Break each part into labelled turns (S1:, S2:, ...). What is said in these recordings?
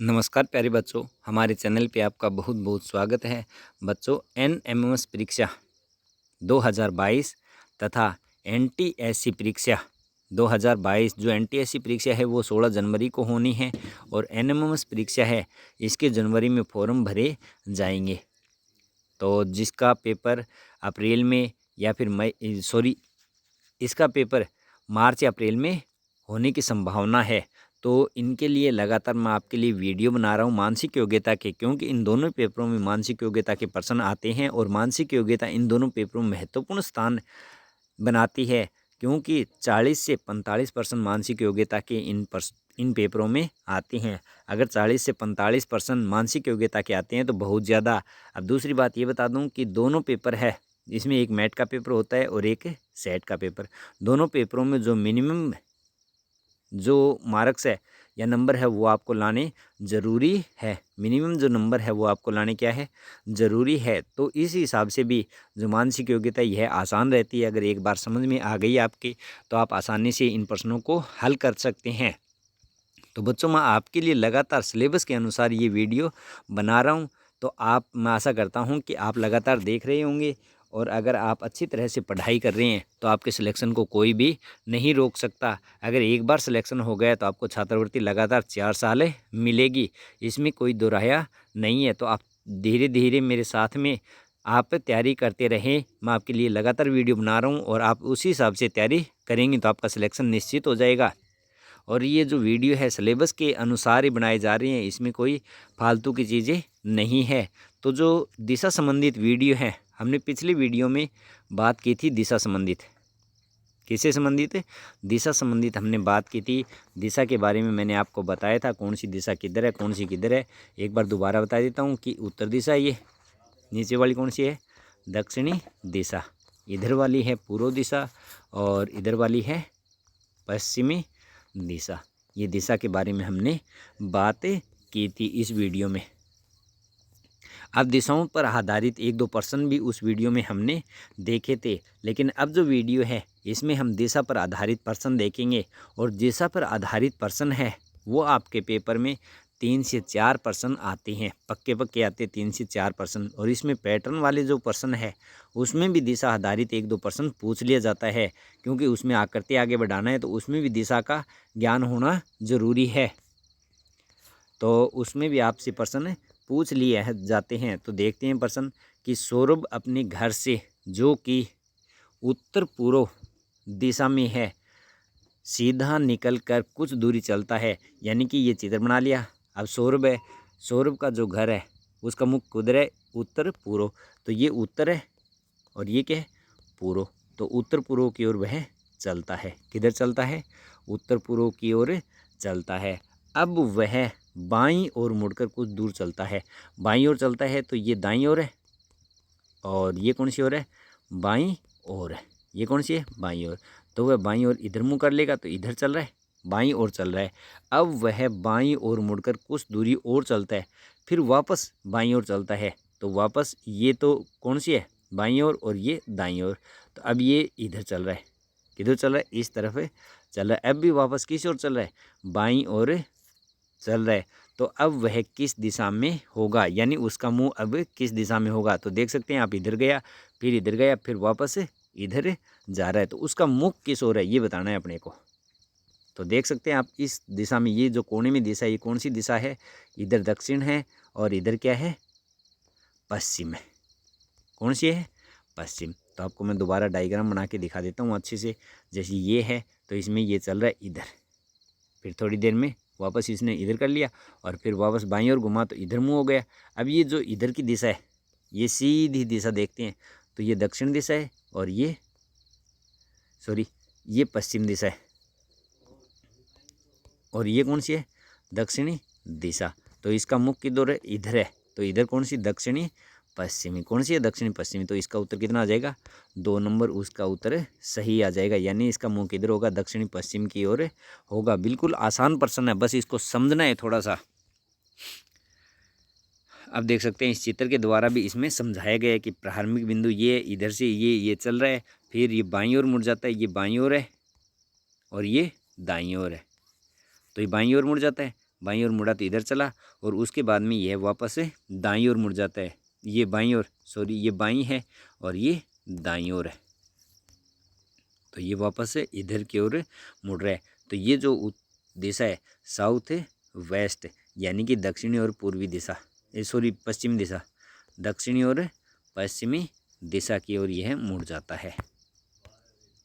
S1: नमस्कार प्यारे बच्चों, हमारे चैनल पे आपका बहुत बहुत स्वागत है। बच्चों, एनएमएमएस परीक्षा 2022 तथा एनटीएससी परीक्षा 2022 जो एनटीएससी परीक्षा है वो 16 जनवरी को होनी है और एनएमएमएस परीक्षा है इसके जनवरी में फॉर्म भरे जाएंगे। तो जिसका पेपर अप्रैल में या फिर इसका पेपर मार्च या अप्रैल में होने की संभावना है। तो इनके लिए लगातार मैं आपके लिए वीडियो बना रहा हूँ मानसिक योग्यता के, क्योंकि इन दोनों पेपरों में मानसिक योग्यता के प्रश्न आते हैं और मानसिक योग्यता इन दोनों पेपरों में महत्वपूर्ण स्थान बनाती है, क्योंकि 40 से 45% मानसिक योग्यता के इन पेपरों में आते हैं। अगर 40 से 45% मानसिक योग्यता के आते हैं तो बहुत ज़्यादा। अब दूसरी बात ये बता दूं कि दोनों पेपर है, इसमें एक मैट का पेपर होता है और एक सेट का पेपर। दोनों पेपरों में जो मिनिमम जो मार्क्स है या नंबर है वो आपको लाने ज़रूरी है। मिनिमम जो नंबर है वो आपको लाने क्या है, ज़रूरी है। तो इस हिसाब से भी जो मानसिक योग्यता यह आसान रहती है। अगर एक बार समझ में आ गई आपके तो आप आसानी से इन प्रश्नों को हल कर सकते हैं। तो बच्चों, मैं आपके लिए लगातार सिलेबस के अनुसार ये वीडियो बना रहा हूँ। तो मैं आशा करता हूँ कि आप लगातार देख रहे होंगे और अगर आप अच्छी तरह से पढ़ाई कर रहे हैं तो आपके सिलेक्शन को कोई भी नहीं रोक सकता। अगर एक बार सिलेक्शन हो गया तो आपको छात्रवृत्ति लगातार 4 साल मिलेगी, इसमें कोई दो राया नहीं है। तो आप धीरे धीरे मेरे साथ में आप तैयारी करते रहें। मैं आपके लिए लगातार वीडियो बना रहा हूँ और आप उसी हिसाब से तैयारी करेंगे तो आपका सिलेक्शन निश्चित हो जाएगा। और ये जो वीडियो है सिलेबस के अनुसार ही बनाए जा रही हैं, इसमें कोई फालतू की चीज़ें नहीं है। तो जो दिशा संबंधित वीडियो है, हमने पिछली वीडियो में बात की थी दिशा संबंधित। किससे संबंधित? दिशा संबंधित हमने बात की थी। दिशा के बारे में मैंने आपको बताया था कौन सी दिशा किधर है, कौन सी किधर है। एक बार दोबारा बता देता हूँ कि उत्तर दिशा ये नीचे वाली कौन सी है, दक्षिणी दिशा। इधर वाली है पूर्व दिशा और इधर वाली है पश्चिमी दिशा। ये दिशा के बारे में हमने बातें की थी इस वीडियो में। अब दिशाओं पर आधारित एक दो प्रश्न भी उस वीडियो में हमने देखे थे, लेकिन अब जो वीडियो है इसमें हम दिशा पर आधारित प्रश्न देखेंगे। और दिशा पर आधारित प्रश्न है वो आपके पेपर में 3 से 4 प्रश्न आते हैं, पक्के पक्के आते हैं 3 से 4 प्रश्न। और इसमें पैटर्न वाले जो प्रश्न है उसमें भी दिशा आधारित एक दो प्रश्न पूछ लिया जाता है, क्योंकि उसमें आकृति आगे बढ़ाना है तो उसमें भी दिशा का ज्ञान होना ज़रूरी है। तो उसमें भी आपसे प्रश्न पूछ लिए जाते हैं। तो देखते हैं प्रश्न कि सौरभ अपने घर से जो कि उत्तर पूर्व दिशा में है सीधा निकलकर कुछ दूरी चलता है, यानी कि ये चित्र बना लिया। अब सौरभ है, सौरभ का जो घर है उसका मुख किधर है, उत्तर पूर्व। तो ये उत्तर है और ये क्या है, पूर्व। तो उत्तर पूर्व की ओर वह चलता है। किधर चलता है, उत्तर पूर्व की ओर चलता है। अब वह बाईं ओर मुड़कर कुछ दूर चलता है। बाईं ओर चलता है तो ये दाईं ओर है और ये कौन सी ओर है, बाईं ओर है। ये कौन सी है, बाईं ओर। तो वह बाईं ओर इधर मुँह कर लेगा तो इधर चल रहा है, बाईं ओर चल रहा है। अब वह बाईं ओर मुड़कर कुछ दूरी और चलता है, फिर वापस बाईं ओर चलता है। तो वापस ये तो कौन सी है, बाईं ओर, और ये दाईं ओर। तो अब ये इधर चल रहा है, किधर चल रहा है, इस तरफ चल रहा है। अब भी वापस किस ओर चल रहा है, बाईं ओर चल रहा है। तो अब वह किस दिशा में होगा, यानी उसका मुंह अब किस दिशा में होगा। तो देख सकते हैं आप, इधर गया, फिर इधर गया, फिर वापस इधर जा रहा है। तो उसका मुख किस ओर है ये बताना है अपने को। तो देख सकते हैं आप इस दिशा में, ये जो कोने में दिशा है ये कौन सी दिशा है, इधर दक्षिण है और इधर क्या है, पश्चिम है। कौन सी है, पश्चिम। तो आपको मैं दोबारा डायग्राम बना के दिखा देता हूँ अच्छे से। जैसे ये है तो इसमें ये चल रहा है इधर, फिर थोड़ी देर में वापस इसने इधर कर लिया और फिर वापस बाईं ओर घुमा तो इधर मुँह हो गया। अब ये जो इधर की दिशा है ये सीधी दिशा देखते हैं तो ये दक्षिण दिशा है और ये ये पश्चिम दिशा है और ये कौन सी है, दक्षिणी दिशा। तो इसका मुख किधर है, इधर है। तो इधर कौन सी, दक्षिणी पश्चिमी। कौन सी है, दक्षिणी पश्चिमी। तो इसका उत्तर कितना आ जाएगा, 2 नंबर उसका उत्तर सही आ जाएगा। यानी इसका मुंह किधर होगा, दक्षिणी पश्चिम की ओर होगा। बिल्कुल आसान प्रश्न है, बस इसको समझना है थोड़ा सा। अब देख सकते हैं इस चित्र के द्वारा भी इसमें समझाया गया है कि प्रारंभिक बिंदु ये इधर से ये चल रहा है, फिर ये बाईं ओर मुड़ जाता है, ये बाईं ओर है और ये दाईं ओर है। तो ये बाईं ओर मुड़ जाता है, बाईं ओर मुड़ा तो इधर चला, और उसके बाद में यह वापस दाईं ओर मुड़ जाता है। ये बाईं ओर, सॉरी ये बाईं है और ये दाईं ओर है, तो ये वापस से इधर की ओर मुड़ रहा है। तो ये जो दिशा है साउथ वेस्ट, यानी कि दक्षिणी और पूर्वी दिशा, सॉरी पश्चिमी दिशा, दक्षिणी और पश्चिमी दिशा की ओर यह मुड़ जाता है।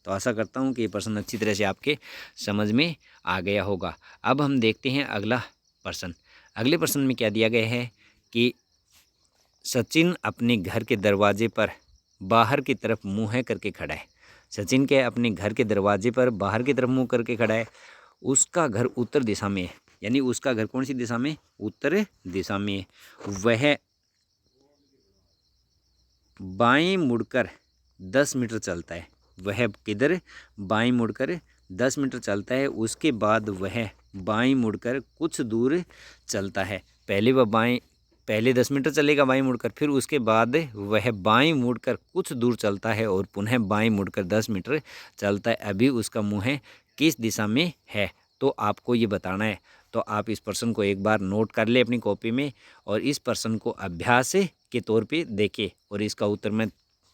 S1: तो आशा करता हूँ कि ये प्रश्न अच्छी तरह से आपके समझ में आ गया होगा। अब हम देखते हैं अगला प्रश्न। अगले प्रश्न में क्या दिया गया है कि सचिन अपने घर के दरवाजे पर बाहर की तरफ मुँह करके खड़ा है। सचिन के अपने घर के दरवाजे पर बाहर की तरफ मुँह करके खड़ा है। उसका घर उत्तर दिशा में है, यानी उसका घर कौन सी दिशा में? उत्तर दिशा में है। वह बाएं मुड़कर 10 मीटर चलता है। वह किधर? बाएं मुड़कर 10 मीटर चलता है। उसके बाद वह बाएं मुड़कर कुछ दूर चलता है। पहले 10 मीटर चलेगा बाएं मुड़कर, फिर उसके बाद वह बाएं मुड़कर कुछ दूर चलता है और पुनः बाएं मुड़कर 10 मीटर चलता है। अभी उसका मुँह किस दिशा में है, तो आपको ये बताना है। तो आप इस प्रश्न को एक बार नोट कर ले अपनी कॉपी में, और इस प्रश्न को अभ्यास के तौर पे देखें, और इसका उत्तर मैं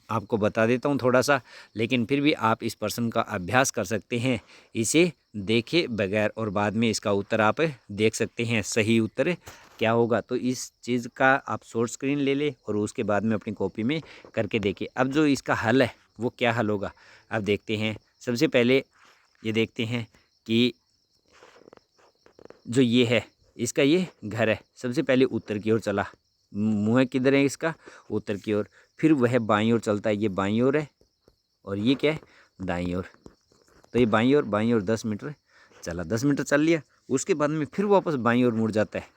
S1: आपको बता देता हूँ थोड़ा सा, लेकिन फिर भी आप इस प्रश्न का अभ्यास कर सकते हैं इसे देखे बगैर, और बाद में इसका उत्तर आप देख सकते हैं सही उत्तर क्या होगा। तो इस चीज़ का आप शॉर्ट स्क्रीन ले ले और उसके बाद में अपनी कॉपी में करके देखिए। अब जो इसका हल है वो क्या हल होगा, अब देखते हैं। सबसे पहले ये देखते हैं कि जो ये है इसका ये घर है। सबसे पहले उत्तर की ओर चला, मुँह किधर है इसका? उत्तर की ओर। फिर वह बाईं ओर चलता है, ये बाईं ओर है, और ये क्या है? दाईं ओर। तो ये बाईं ओर 10 मीटर चला, 10 मीटर चल लिया। उसके बाद में फिर वापस बाईं ओर मुड़ जाता है,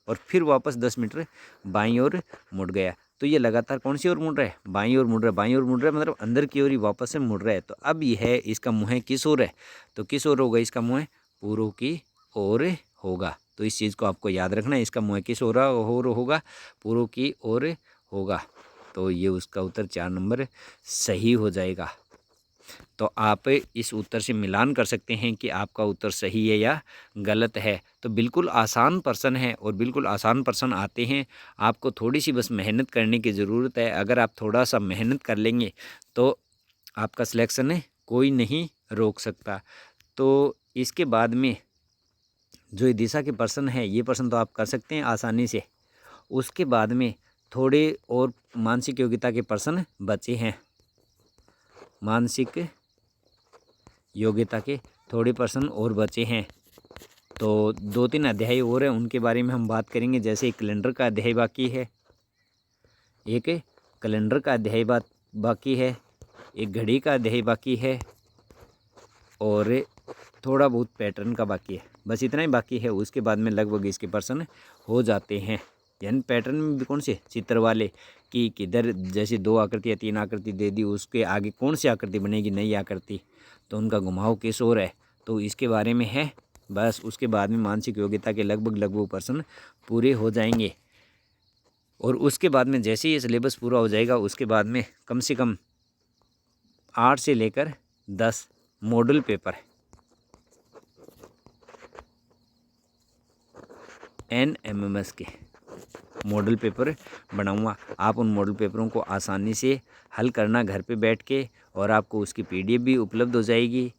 S1: और फिर वापस 10 मीटर बाईं ओर मुड़ गया। तो ये लगातार कौन सी ओर मुड़ रहा है? बाईं ओर मुड़ रहा है। बाईं ओर मुड़ रहा है मतलब अंदर की ओर ही वापस से मुड़ रहा है। तो अब यह है इसका मुँह किस ओर है? तो किस ओर होगा इसका मुँह? पूर्व की ओर होगा। तो इस चीज़ को आपको याद रखना है, इसका मुँह किस ओर होगा? पूर्व की ओर होगा। तो ये उसका उत्तर 4 नंबर सही हो जाएगा। तो आप इस उत्तर से मिलान कर सकते हैं कि आपका उत्तर सही है या गलत है। तो बिल्कुल आसान प्रश्न है, और बिल्कुल आसान प्रश्न आते हैं। आपको थोड़ी सी बस मेहनत करने की ज़रूरत है। अगर आप थोड़ा सा मेहनत कर लेंगे तो आपका सिलेक्शन कोई नहीं रोक सकता। तो इसके बाद में जो ये दिशा के प्रश्न है, ये प्रश्न तो आप कर सकते हैं आसानी से। उसके बाद में थोड़े और मानसिक योग्यता के प्रश्न बचे हैं। मानसिक योग्यता के थोड़े प्रश्न और बचे हैं। तो 2-3 अध्याय और हैं, उनके बारे में हम बात करेंगे। जैसे एक कैलेंडर का अध्याय बाकी है, एक कैलेंडर का अध्याय बाकी है, एक घड़ी का अध्याय बाकी है, और थोड़ा बहुत पैटर्न का बाकी है। बस इतना ही बाकी है। उसके बाद में लगभग इसके प्रश्न हो जाते हैं। यानी पैटर्न में भी कौन से चित्र वाले कि किधर जैसे 2 आकृति या 3 आकृति दे दी, उसके आगे कौन सी आकृति बनेगी, नई आकृति, तो उनका घुमाव किस ओर है, तो इसके बारे में है। बस उसके बाद में मानसिक योग्यता के लगभग प्रश्न पूरे हो जाएंगे। और उसके बाद में जैसे ही ये सिलेबस पूरा हो जाएगा, उसके बाद में कम से कम 8 से लेकर 10 मॉडल पेपर NMMS के मॉडल पेपर बनाऊंगा। आप उन मॉडल पेपरों को आसानी से हल करना घर पे बैठ के, और आपको उसकी PDF भी उपलब्ध हो जाएगी।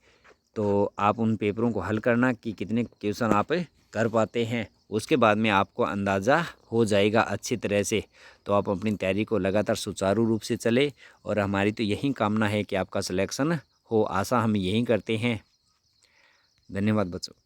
S1: तो आप उन पेपरों को हल करना कि कितने क्वेश्चन आप कर पाते हैं। उसके बाद में आपको अंदाज़ा हो जाएगा अच्छी तरह से। तो आप अपनी तैयारी को लगातार सुचारू रूप से चले, और हमारी तो यही कामना है कि आपका सिलेक्शन हो। आशा हम यही करते हैं। धन्यवाद बच्चों।